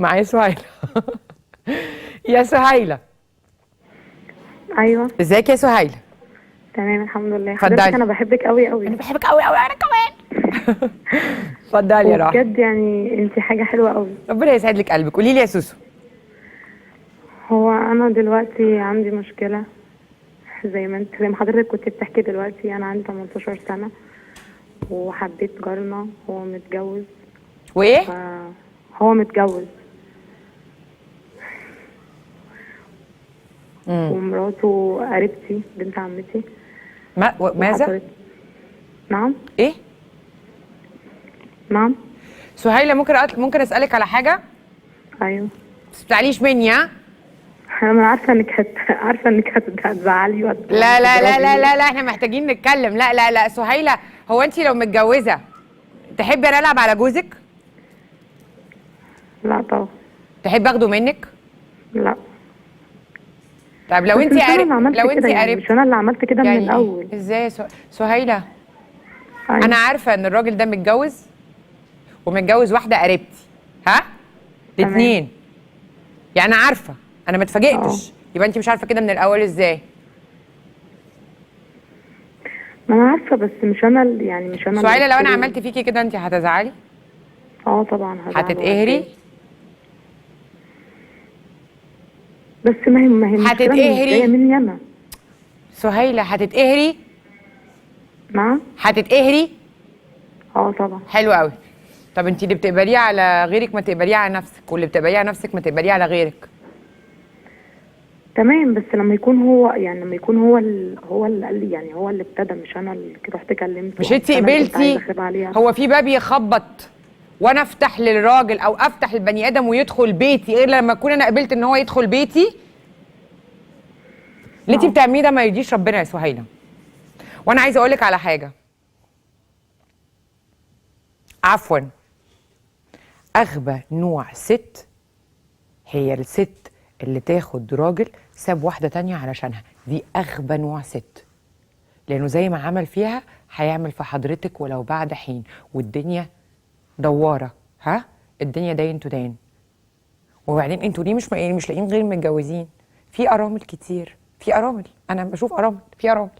معايا سهيلة. يا سهيلة، ايوه ازيك يا سهيلة؟ تمام الحمد لله. اتفضلي. حضرتك انا بحبك قوي قوي انا بحبك قوي قوي انا كمان. اتفضلي يا راح. وبجد يعني انت حاجه حلوه قوي. ربنا يسعد لك قلبك. قولي لي يا سوسو. هو انا دلوقتي عندي مشكله، زي ما حضرتك كنت بتحكي دلوقتي. انا عندي 18 سنه وحبيت جارنا، هو متجوز. وايه؟ هو متجوز ومراته قريبتي بنت عمتي. ماذا؟ نعم. ايه؟ نعم. سهيلة، ممكن اسالك على حاجه؟ ايوه بس بتزعليش مني ها؟ انا عارفه انك هتزعلي لا لا لا لا لا لا، احنا محتاجين نتكلم. لا لا لا سهيلة، هو انت لو متجوزه تحبي انا العب على جوزك؟ لا طبعا. تحبي اخده منك؟ لا. طب لو انت لو انت يعني مش انا اللي عملت كده يعني من الاول. ازاي يا سهيلة؟ أيوة. انا عارفه ان الراجل ده متجوز ومتجوز واحده قريبتي، ها؟ الاثنين. يعني انا عارفه، انا ما اتفاجئتش. يبقى انت مش عارفه كده من الاول ازاي؟ ما انا عارفه بس مش انا يعني مش انا سهيلة، لو انا عملت فيكي كده انت هتزعلي؟ طبعا هزعل. هتتقهري؟ بس ما هي هتتقهري؟ جايه مني انا. سهيلة هتتقهري؟ نعم. هتتقهري؟ طبعا. حلو قوي. طب انت اللي بتقبليه على غيرك ما تقبليه على نفسك، واللي بتقبليه على نفسك ما تقبليه على غيرك. تمام، بس لما يكون هو يعني هو اللي قال لي، يعني هو اللي ابتدى، مش انا اللي رحت كلمته. مش انت قبلتي؟ هو في باب يخبط وانا افتح للراجل او افتح للبني ادم ويدخل بيتي غير لما اكون انا قبلت ان هو يدخل بيتي؟ اللي انت بتعمليه ده ما يرضيش ربنا يا سهيلة. وانا عايزه اقول لك على حاجه، عفوا، اغبى نوع ست هي الست اللي تاخد راجل ساب واحده تانية علشانها. دي اغبى نوع ست، لانه زي ما عمل فيها هيعمل في حضرتك ولو بعد حين. والدنيا دواره، ها؟ الدنيا داين تو داين. وبعدين انتوا ليه مش لاقيين غير متجوزين؟ في ارامل كتير، في ارامل، انا بشوف ارامل، في ارامل،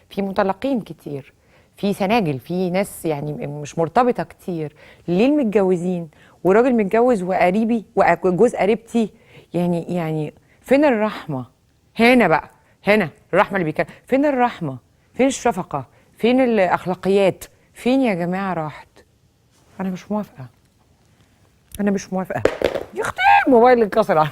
في مطلقين كتير، في سناجل، في ناس يعني مش مرتبطه كتير. ليه المتجوزين؟ وراجل متجوز وقريبي وجوز قريبتي، يعني فين الرحمه؟ هنا بقى، هنا الرحمه اللي بيتكلم. فين الرحمه؟ فين الشفقه؟ فين الاخلاقيات؟ فين يا جماعه راحت؟ انا مش موافقه، انا مش موافقه. يا اختي الموبايل اللي اتكسر.